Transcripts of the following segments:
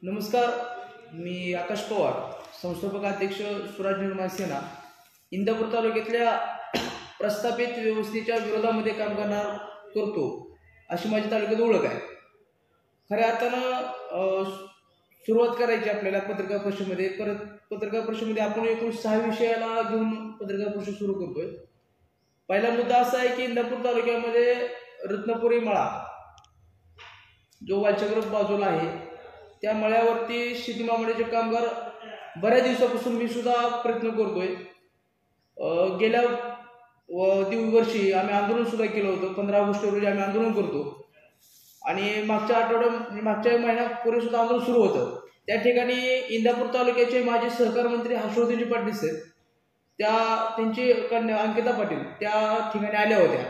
नमस्कार, मी आकाश पवार, संस्थापक अध्यक्ष स्वराज निर्माण सेना, इंदापूर तालुक्यातल्या प्रस्थापित व्यवस्थेच्या विरोधामध्ये काम करतो अशी माझी तालुक्यात ओळख आहे. खऱ्या अर्थानं सुरुवात करायची आपल्याला पत्रकार परिषदेमध्ये. पत्रकार परिषदेमध्ये आपण एकूण 6 विषयाला घेऊन पत्रकार परिषद सुरू करतोय. पहिला मुद्दा असा आहे की इंदापूर तालुक्यामध्ये रत्नपुरी मळा जो वालचक्र बाजूला आहे त्या मळ्यावरती शेतीमालाचे कामगार बऱ्याच दिवसापासून मी सुद्धा प्रयत्न करतोय. गेल्या वर्षी आम्ही आंदोलन सुद्धा केलं होतं. 15 ऑगस्ट रोजी आम्ही आंदोलन करतो आणि मागच्या महिन्यापूर्वी सुद्धा आंदोलन सुरू होतं. त्या ठिकाणी इंदापूर तालुक्याचे माजी सहकार मंत्री हर्षवर्धनजी पाटील साहेब, त्यांची कन्या अंकिता पाटील त्या ठिकाणी आल्या होत्या.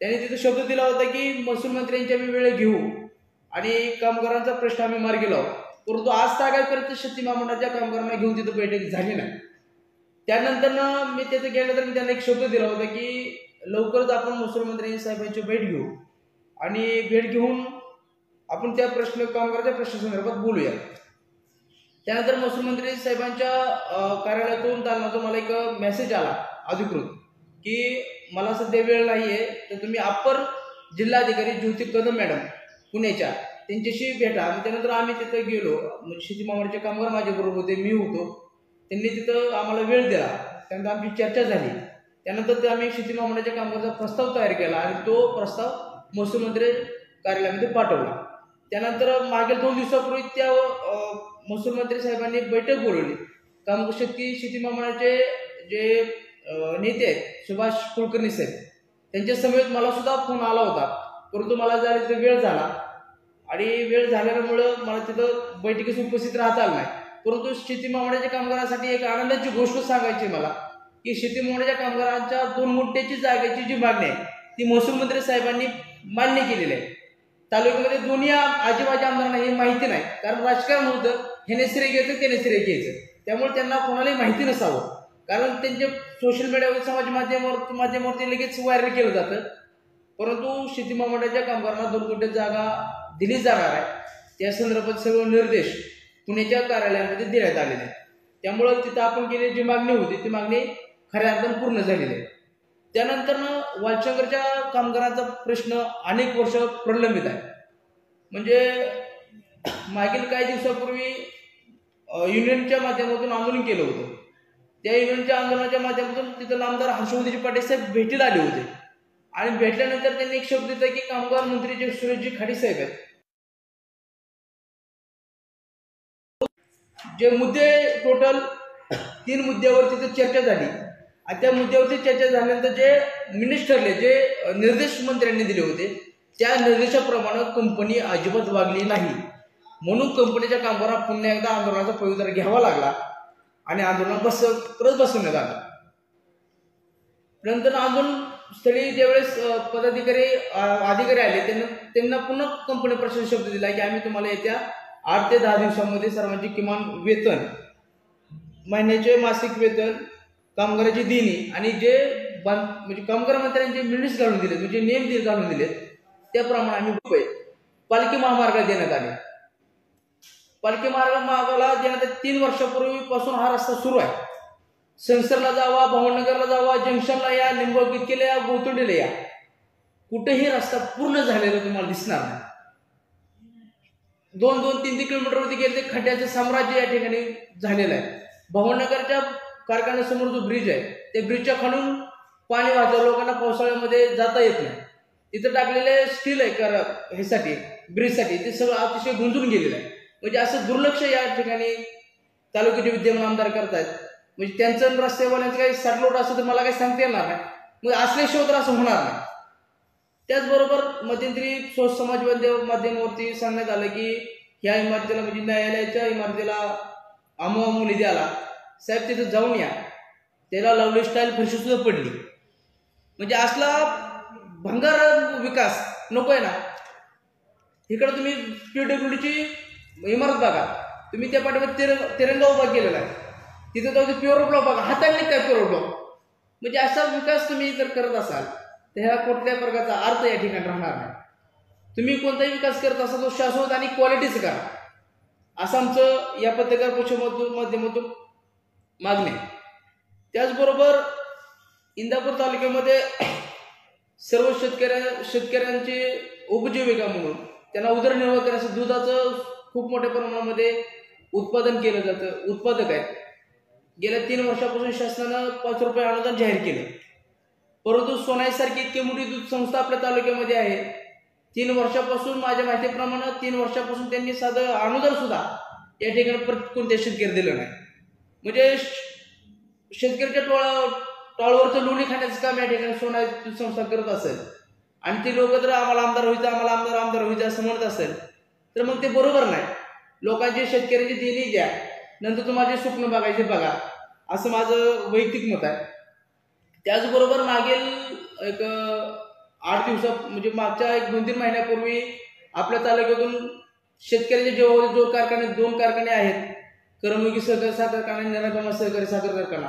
त्यांनी तिथे शब्द दिला होता की महसूल मंत्र्यांची आम्ही वेळ घेऊ आणि कामगारांचा प्रश्न आम्ही मार्गी लावू. परंतु आज तागायपर्यंत शेती महामंडळाच्या कामगारांना घेऊन तिथे बैठक झाली नाही. त्यानंतर मी तिथे गेल्यानंतर मी त्यांना एक शब्द दिला होता की लवकरच आपण महसूल मंत्री साहेबांची भेट घेऊ आणि भेट घेऊन आपण त्या कामगाराच्या प्रश्नासंदर्भात बोलूया. त्यानंतर महसूल मंत्री साहेबांच्या कार्यालयातून दालनातून मला एक मेसेज आला अधिकृत की मला सध्या वेळ नाहीये, तर तुम्ही अप्पर जिल्हाधिकारी ज्योती कदम मॅडम पुण्याच्या त्यांच्याशी भेटा. त्यानंतर आम्ही तिथं गेलो. शेती महामंडळाचे कामगार माझ्याबरोबर होते, मी होतो. त्यांनी तिथं आम्हाला वेळ दिला. त्यानंतर आमची चर्चा झाली. त्यानंतर आम्ही शेती महामंडळाच्या कामगाराचा प्रस्ताव तयार केला आणि तो प्रस्ताव महसूल मंत्री कार्यालयामध्ये पाठवला. त्यानंतर मागील 2 दिवसापूर्वी त्या महसूल मंत्री साहेबांनी बैठक बोलवली. शेती महामंडळाचे जे नेते आहेत सुभाष कुलकर्णी साहेब, त्यांच्या समेत मला सुद्धा फोन आला होता. परंतु मला जरा तिथे वेळ झाला आणि वेळ झाल्यामुळं मला तिथं बैठकीस उपस्थित राहता आलं नाही. परंतु शेती महामंडळाच्या कामगारांसाठी एक आनंदाची गोष्ट सांगायची मला की शेती महामंडळाच्या कामगारांच्या 2 गुंठ्याची जागेची जी मागणी आहे ती महसूल मंत्री साहेबांनी मान्य केलेली आहे. तालुक्यामध्ये दोन्ही आजीबाजी आमदारांना हे माहिती नाही, कारण राजकारण होतं, ह्याने श्रेय घ्यायचं त्याने श्रेय घ्यायचं. त्यामुळे त्यांना कोणालाही माहिती नसावं, कारण त्यांचे सोशल मीडियावर समाज माध्यमावरती लगेच व्हायरल केलं जातं. परंतु शेती महामंडळाच्या कामगारांना 2 गुंठे जागा दिली जाणार आहे. त्या संदर्भात सर्व निर्देश पुण्याच्या कार्यालयामध्ये देण्यात आलेले आहेत. त्यामुळं तिथं आपण केलेली जी मागणी होती ती मागणी खऱ्या अर्थानं पूर्ण झालेली आहे. त्यानंतर वालचंद्रच्या कामगारांचा प्रश्न अनेक वर्ष प्रलंबित आहे. म्हणजे मागील काही दिवसापूर्वी युनियनच्या माध्यमातून आंदोलन केलं होतं. त्या युनियनच्या आंदोलनाच्या माध्यमातून तिथं आमदार हर्षवर्धनजी पाटील साहेब भेटीला आले होते आणि भेटल्यानंतर त्यांनी एक शब्द दिला की कामगार मंत्री जे सुरेशजी खाडे साहेब आहेत, जे मुद्दे टोटल 3 मुद्द्यावर तिथे चर्चा झाली आणि त्या मुद्द्यावरती चर्चा झाल्यानंतर जे मिनिट्स ठरले, जे निर्देश मंत्र्यांनी दिले होते त्या निर्देशाप्रमाणे कंपनी अजिबात वागली नाही. म्हणून कंपनीच्या कामगारांना पुन्हा एकदा आंदोलनाचा पवित्रा घ्यावा लागला आणि आंदोलन परत बसवण्यात आलं. नंतर आंदोलन स्थळी ज्यावेळेस अधिकारी आले त्यांना पुन्हा कंपनी प्रशासन शब्द दिला की आम्ही तुम्हाला येत्या 8 ते 10 दिवसांमध्ये सर्वांचे किमान वेतन, महिन्याचे मासिक वेतन, कामगाराची देणी आणि जे म्हणजे कामगार मंत्र्यांचे मिनिट्स घालून दिले, म्हणजे नियम घालून दिले त्याप्रमाणे आम्ही रुपये पालखी महामार्गाला देण्यात आले. पालखी महामार्गाला देण्यात 3 वर्षापूर्वीपासून हा रस्ता सुरू आहे. संसरला जावा, भावनगरला जावा, जंक्शनला या, लिंबकितकेला या, गोतुंडीला या, कुठेही रस्ता पूर्ण झालेला तुम्हाला दिसणार नाही. 2-3 किलोमीटरवरती गेले ते खड्ड्याचं साम्राज्य या ठिकाणी झालेलं आहे. भावनगरच्या कारखान्यासमोर जो ब्रिज आहे त्या ब्रिजच्या खालून पाणी वाहतं, लोकांना पावसाळ्यामध्ये जाता येत नाही. तिथं टाकलेले स्टील आहे ह्यासाठी ब्रिजसाठी, ते सगळं अतिशय गुंजून गेलेलं आहे. म्हणजे असं दुर्लक्ष या ठिकाणी तालुक्याचे विद्यमान आमदार करतायत. म्हणजे त्यांचं रस्त्यावाल्यांचं काही साठलोट असं तर मला काही सांगता येणार नाही. मग असल्याशिवाय तर असं होणार नाही. त्याचबरोबर मध्यंतरी सोच समाज माध्यमावरती सांगण्यात आलं की ह्या इमारतीला, म्हणजे न्यायालयाच्या इमारतीला अमो निधी आला, साहेब तिथं जाऊन या. त्याला लवली स्टाईल फरशी सुद्धा पडली. म्हणजे असला भंगार विकास नको आहे ना. इकडे तुम्ही PWDची इमारत बघा, तुम्ही त्या पाठीमध्ये तिरंगा उभा केलेला आहे, तिथे जाऊ प्युअर ब्लॉक बघा, हाताने काय प्युअर ब्लॉक. म्हणजे असा विकास तुम्ही जर करत असाल तर ह्या कुठल्या प्रकारचा अर्थ या ठिकाणी राहणार नाही. तुम्ही कोणताही विकास करत असाल तो शाश्वत आणि क्वालिटीच करा. असं आमचं या पत्रकार परिषदेमधून माध्यमातून मागणी आहे. त्याचबरोबर इंदापूर तालुक्यामध्ये सर्व शेतकऱ्यांची उपजीविका म्हणून त्यांना उदरनिर्वाह करण्यासाठी दुधाचं खूप मोठ्या प्रमाणामध्ये उत्पादन केलं जातं. उत्पादक आहेत. गेल्या 3 वर्षापासून शासनानं 5 रुपये अनुदान जाहीर केलं, परंतु सोनाईसारखी इतकी मोठी दूध संस्था आपल्या तालुक्यामध्ये आहे. 3 वर्षापासून माझ्या माहितीप्रमाणे 3 वर्षापासून त्यांनी साधं अनुदान सुद्धा या ठिकाणी कोणत्या शेतकरी दिलं नाही. म्हणजे शेतकऱ्याच्या टाळूवरचं लोणी खाण्याचं काम या ठिकाणी सोनाई दूध संस्था करत असेल आणि ते लोक जर आम्हाला आमदार व्हायचं, आम्हाला आमदार व्हायचं असं म्हणत असेल तर मग ते बरोबर नाही. लोकांची शेतकऱ्यांची देणी द्या, नंतर तुम्हाला जे स्वप्न बघायचे बघा, असं माझं वैयक्तिक मत आहे. त्याचबरोबर मागील एक 8 दिवसा म्हणजे मागच्या 1-2-3 महिन्यापूर्वी आपल्या तालुक्यातून शेतकऱ्याचे जेव्हा जोड कारखाने 2 कारखाने आहेत, करमणुकी सहकारी साखर कारखाना, निरागमा सहकारी साखर कारखाना,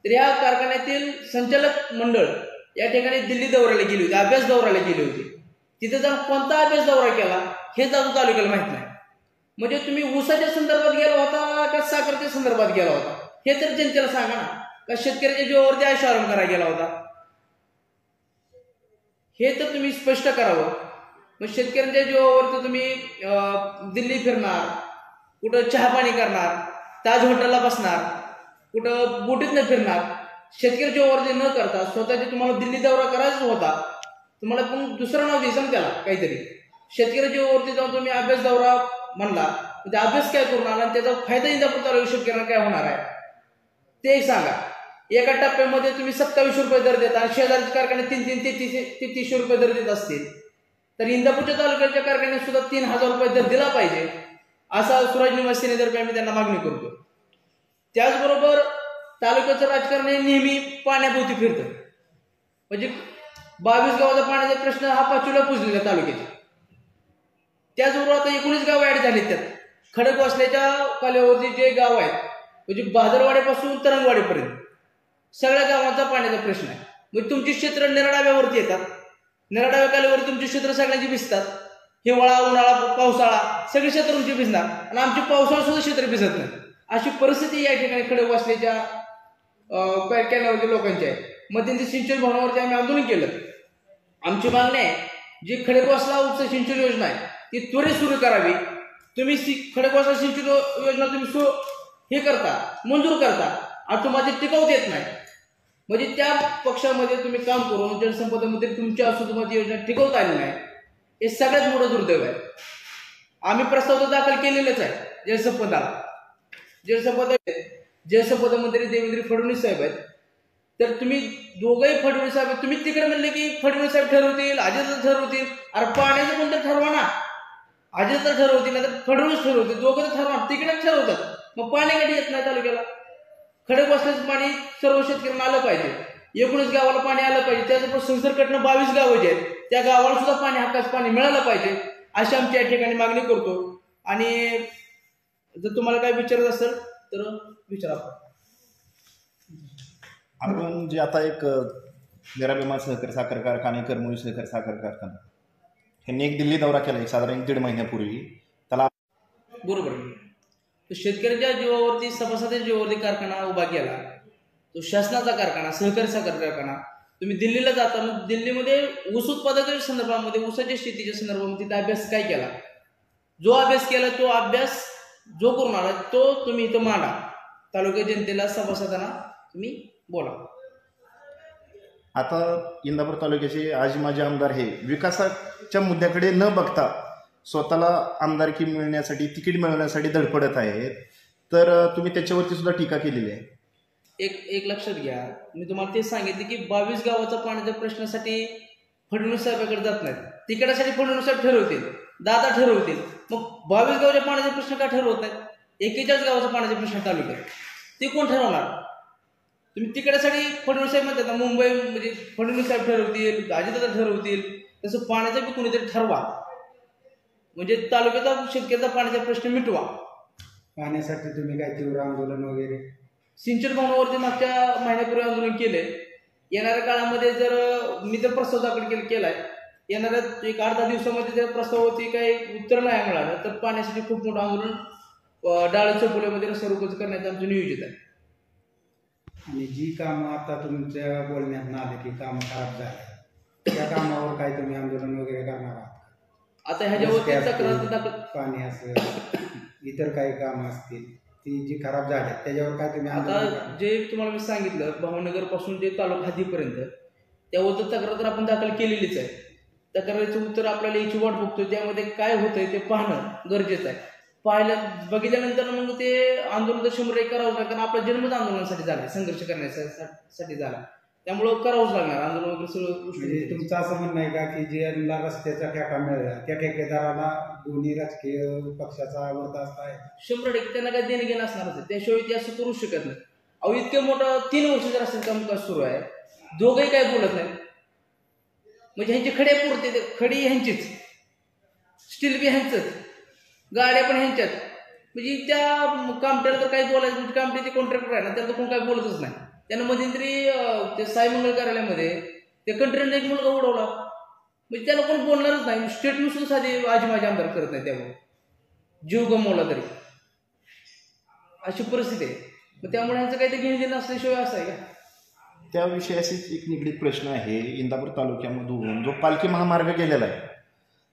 तर या कारखान्यातील संचालक मंडळ या ठिकाणी दिल्ली दौऱ्याला गेली होती, अभ्यास दौऱ्याला गेली होती. तिथे जाऊन कोणता अभ्यास दौरा केला हे जाऊन तालुक्याला माहित नाही. म्हणजे तुम्ही ऊसाच्या संदर्भात गेला होता का साखरच्या संदर्भात गेला होता हे तर जनतेला सांगा ना, का शेतकऱ्याच्या जीवावरती आशारण करायला गेला होता हे तर तुम्ही स्पष्ट करावं. मग शेतकऱ्यांच्या जीवावरती तुम्ही दिल्ली फिरणार, कुठं चहा पाणी करणार, ताज हॉटेलला बसणार, कुठं बोटीतनं फिरणार, शेतकरी जीवावरती न करता स्वतःचे तुम्हाला दिल्ली दौरा करायचा होता, तुम्हाला पण दुसरं नाव द्यायचं त्याला काहीतरी. शेतकरी जीवावरती जाऊन तुम्ही अभ्यास दौरा म्हणला, ते अभ्यास काय करून आला आणि त्याचा फायदा इंदापूर तालुक्यात शेतकऱ्यांना काय होणार आहे ते सांगा. एका टप्प्यामध्ये तुम्ही 27 रुपये दर देता आणि शेजारचे कारखाने 300-300 रुपये दर देत असतील तर इंदापूरच्या तालुक्याच्या कारखान्यात सुद्धा 3000 रुपये दर दिला पाहिजे, असा स्वराज निर्माण सेनेतर्फे आम्ही त्यांना मागणी करतो. त्याचबरोबर तालुक्याचं राजकारण हे नेहमी पाण्याभोवती फिरतं. म्हणजे 22 गावाचा पाण्याचा प्रश्न हा 5वीला पुजलेला तालुक्याचा. त्याचबरोबर आता 19 गाव ऍड झाले. त्यात खडकवासल्याच्या काल्यावरती जे गाव आहेत म्हणजे बादरवाड्यापासून तरंगवाडीपर्यंत सगळ्या गावांचा पाण्याचा प्रश्न आहे. म्हणजे तुमची क्षेत्र निराडाव्यावरती येतात, निराडाव्या काल्यावरती तुमची क्षेत्र सगळ्यांची भिजतात. हिवाळा, उन्हाळा, पावसाळा सगळी क्षेत्र तुमची भिजणार आणि आमची पावसाळा सुद्धा क्षेत्र भिजत नाही. अशी परिस्थिती या ठिकाणी खडकवासल्याच्या कॅनलवरच्या लोकांची आहे. मध्यंतरी सिंचन भवनावरती आम्ही आंदोलन केलं. आमची मागणी आहे जी खडकवासला उपसा सिंचन योजना आहे ती त्वरित सुरू करावी. तुम्ही खडकवासला सिंचन योजना तुम्ही हे करता, मंजूर करता आणि तुम्हाला टिकाऊ देत नाही. म्हणजे त्या पक्षामध्ये तुम्ही काम करून जलसंपदा मंत्री तुमच्या असून तुम्हाला योजना टिकवता आली नाही, हे सगळ्यात मोठं दुर्दैव आहे. आम्ही प्रस्ताव तर दाखल केलेलाच आहे जलसंपदा मंत्री देवेंद्र फडणवीस साहेब आहेत. तर तुम्ही दोघंही फडणवीस साहेब, तुम्ही तिकडे म्हणले की फडणवीस साहेब ठरवतील, अजित ठरवतील. अरे पाण्याचं कोणतं ठरवा ना, अजित तर ठरवतील ना तर फडणवीस ठरवतील, दोघं तर ठरवा, तिकडे ठरवतात. मग पाणी कधी येत नाही तालुक्याला? खडकवासल्याचं पाणी सर्व शेतकऱ्यांना आलं पाहिजे, 19 गावाला पाणी आलं पाहिजे. त्याचबरोबर संसर्गकडनं 22 गावं जे आहेत त्या गावाला सुद्धा पाणी, हक्काचं पाणी मिळालं पाहिजे अशी आमची या ठिकाणी मागणी करतो. आणि जर तुम्हाला काय विचारत असेल तर विचारा. आपण जे आता एक निरागमा सहकारी साखर कारखाने, करमणुकी सहकारी साखर कारखाना ह्यांनी एक दिल्ली दौरा केला एक साधारण 1-1.5 महिन्यापूर्वी. त्याला बरोबर शेतकऱ्याच्या जीवावरती, सभासदाच्या जीवावरती कारखाना उभा केला, तो शासनाचा कारखाना, सहकारी साखर कारखाना. तुम्ही दिल्लीला जाता, मग दिल्लीमध्ये ऊस उत्पादकाच्या संदर्भामध्ये, ऊसाच्या शेतीच्या संदर्भामध्ये तिथे अभ्यास काय केला? जो अभ्यास केला तो अभ्यास जो करून आला तो तुम्ही इथं मांडा, तालुका जनतेला, सभासदांना तुम्ही बोला. आता इंदापूर तालुक्याचे आजी माजी आमदार हे विकासाच्या मुद्द्याकडे न बघता स्वतःला आमदारकी मिळण्यासाठी, तिकीट मिळवण्यासाठी धडपडत आहेत. तर तुम्ही त्याच्यावरती सुद्धा टीका केलेली आहे. एक लक्षात घ्या, मी तुम्हाला तेच सांगितले की 22 गावाचा पाण्याच्या प्रश्नासाठी फडणवीस साहेबांकडे जात नाहीत. तिकिटासाठी फडणवीस साहेब ठरवतील, दादा ठरवतील. मग 22 गावाच्या पाण्याचे प्रश्न का ठरवत नाहीत? 41 गावाचा पाण्याचे प्रश्न तालुक्यात ते कोण ठरवणार? तुम्ही तिकिटासाठी फडणवीस साहेब म्हणतात ना, मुंबई म्हणजे फडणवीस साहेब ठरवतील, अजितदादा ठरवतील, तसं पाण्याचा बी कोणीतरी ठरवा. म्हणजे तालुक्याचा शेतकऱ्याचा पाण्याचा प्रश्न मिटवा. पाण्यासाठी तुम्ही काय तीव्र आंदोलन वगैरे सिंचन भवनावरती मागच्या महिन्यापूर्वी आंदोलन केले. येणाऱ्या काळामध्ये जर मी तर प्रस्ताव दाखल केलाय, येणाऱ्या 1-8 दिवसामध्ये जर प्रस्तावावरती काही उत्तर नाही मिळालं तर पाण्यासाठी खूप मोठं आंदोलन डाळ चौफुल्यामध्ये रस्ता रोकोच करण्याचं आमचं नियोजित आहे. आणि जी कामं आता तुमच्या बोलण्यात आले की कामं खराब झाली त्या कामावर काय तुम्ही आंदोलन वगैरे करणार आहात? आता ह्याच्यावरती रस्ते तक्रार असतील, दाखल पाणी असेल, इतर काही कामं असतील ती जी खराब झाली त्याच्यावर काय तुम्ही आंदोलन आता करणार? जे तुम्हाला मी सांगितलं भावनगर पासून ते तालुका हद्दीपर्यंत त्यावर तक्रार तर आपण दाखल केलेलीच आहे. तक्रारीचं उत्तर आपल्याला याची वाट बघतोय, त्यामध्ये काय होतंय ते पाहणं गरजेचं आहे. बघितल्यानंतर मग ते आंदोलन तर 100% करावंच लागतं, कारण आपला जन्मच आंदोलनासाठी झाला, संघर्ष करण्यासाठी झाला, त्यामुळं करावंच लागणार आंदोलन वगैरे सगळं गोष्टी. म्हणजे तुमचं असं म्हणणं आहे का की ज्यांना रस्त्याचा ठेका मिळाला त्या ठेकेदाराला दोन्ही राजकीय पक्षाचा बरदास्त आहे? 100% त्यांना काय देणं घेणं असणारच आहे, त्याशिवाय ते असं करू शकत नाही. अहो इतकं मोठं 3 वर्षाचं रस्त्याचं कामकाज सुरू आहे, दोघंही काय बोलत नाही. म्हणजे ह्यांची खडे पुरते, खडी ह्यांचीच, स्टील बी ह्यांचंच, गाड्या पण ह्यांच्यात. म्हणजे त्या कामट्याला तर काही बोलायचं म्हणजे कामटे ते कॉन्ट्रॅक्टर आहे ना, त्याला तर कोण काय बोलतच नाही. त्यानं मध्यंतरी ते साईमंगल कार्यालयामध्ये ते कंटेनर एक मुलगा उडवला, म्हणजे त्याला कोण बोलणारच नाही. स्टेटमेंट सुद्धा साधी आजी माझे आमदार करत नाही, त्यामुळे जीव गमवला तरी अशी परिस्थिती आहे. मग त्यामुळे ह्यांचं काही ते घेणं देणं असल्याशिवाय असं आहे का? त्या विषयाशीच एक निगडीत प्रश्न आहे. इंदापूर तालुक्यामधून जो पालखी महामार्ग गेलेला आहे,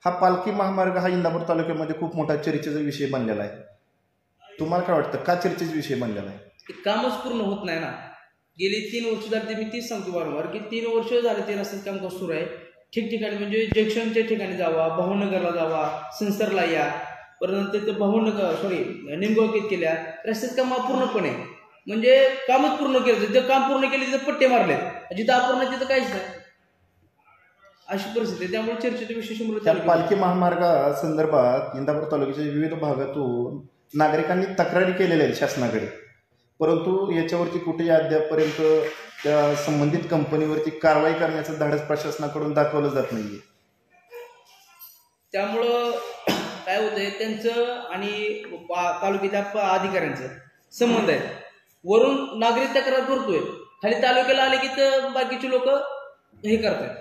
हा पालखी महामार्ग हा इंदापूर तालुक्यामध्ये खूप मोठा चर्चेचा विषय बनलेला आहे. तुम्हाला काय वाटतं, का चर्चेचा विषय बनलेला आहे? ते कामच पूर्ण होत नाही ना. गेली 3 वर्ष झाली, मी तीच सांगतो वारंवार की 3 वर्ष झाले ते रस्त्याचं कामकाज सुरू आहे. ठिकठिकाणी म्हणजे जंक्शनच्या ठिकाणी जावा, भावनगरला जावा, संसरला या, परत तिथं निमगाव केल्या, रस्त्याचं काम अपूर्णपणे, म्हणजे कामच पूर्ण केलं. जिथं काम पूर्ण केले तिथं पट्टे मारले, जिथं अपूर्ण तिथं काहीच नाही, अशी परिस्थिती आहे. त्यामुळे चर्चेचा विषय 100%. त्या पालखी महामार्गासंदर्भात इंदापूर तालुक्याच्या विविध भागातून नागरिकांनी तक्रारी केलेल्या आहेत शासनाकडे, परंतु याच्यावरती कुठेही अद्यापपर्यंत त्या संबंधित कंपनीवरती कारवाई करण्याचं धाडस प्रशासनाकडून दाखवलं जात नाहीये. त्यामुळं काय होतंय, त्यांचं आणि तालुक्याच्या अधिकाऱ्यांचं संबंध आहे. वरून नागरिक तक्रार करतोय, खाली तालुक्याला आले की तर बाकीचे लोक हे करतात,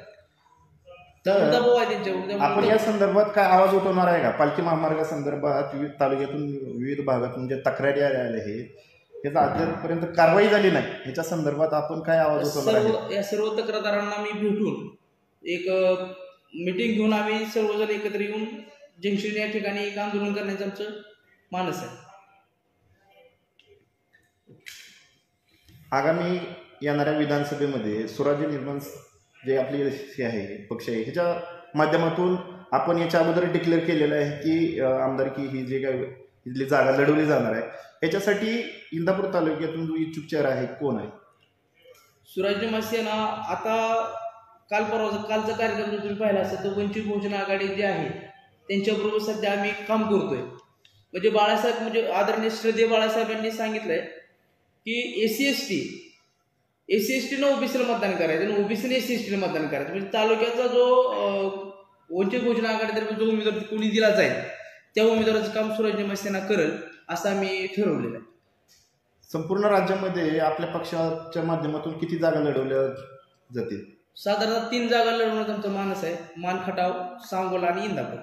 तर दबाव आहे त्यांच्यावर. आपण या संदर्भात काय आवाज उठवणार आहे का? पालखी महामार्गासंदर्भात विविध तालुक्यातून विविध भागातून जे तक्रारी आल्या आहेत, याचा अद्यापपर्यंत कारवाई झाली नाही, याच्या संदर्भात आपण काय आवाज उठवणार आहे? या सर्व तक्रारदारांना मी भेटून एक मीटिंग घेऊन आम्ही सर्वजण एकत्र येऊन जंक्शन या ठिकाणी एक आंदोलन करण्याचं आमचं मानस आहे. आगामी येणाऱ्या विधानसभेमध्ये स्वराज्य निर्माण जे आपली हे आहे पक्ष आहे, ह्याच्या माध्यमातून आपण याच्या अगोदर डिक्लेअर केलेलं आहे की आमदारकी ही जे काय इथली जागा लढवली जाणार आहे, याच्यासाठी इंदापूर तालुक्यातून जो इच्छुक चेहरा आहे कोण आहे? स्वराज्य मासेना आता कालचा कार्यक्रम जर तुम्ही पाहिला असेल तर वंचित बहुजन आघाडी जे आहे त्यांच्याबरोबर सध्या आम्ही काम करतोय. म्हणजे बाळासाहेब, म्हणजे आदरणीय श्रद्धेय बाळासाहेबांनी सांगितलंय की एससी एस टीनं ओबीसीला मतदान करायचं आणि ओबीसीने एससी एस टीला मतदान करायचं. म्हणजे तालुक्याचा जो वंचित बहुजन आघाडीतर्फे जो उमेदवार कोणी दिला जाईल त्या उमेदवाराचं काम स्वराज्य मासेना करेल असं आम्ही ठरवलेलं आहे. संपूर्ण राज्यामध्ये आपल्या पक्षाच्या माध्यमातून किती जागा लढवल्या जातील? साधारणतः 3 जागा लढवण्याचा आमचा मानस आहे, मान, खटाव, सांगोला आणि इंदापूर.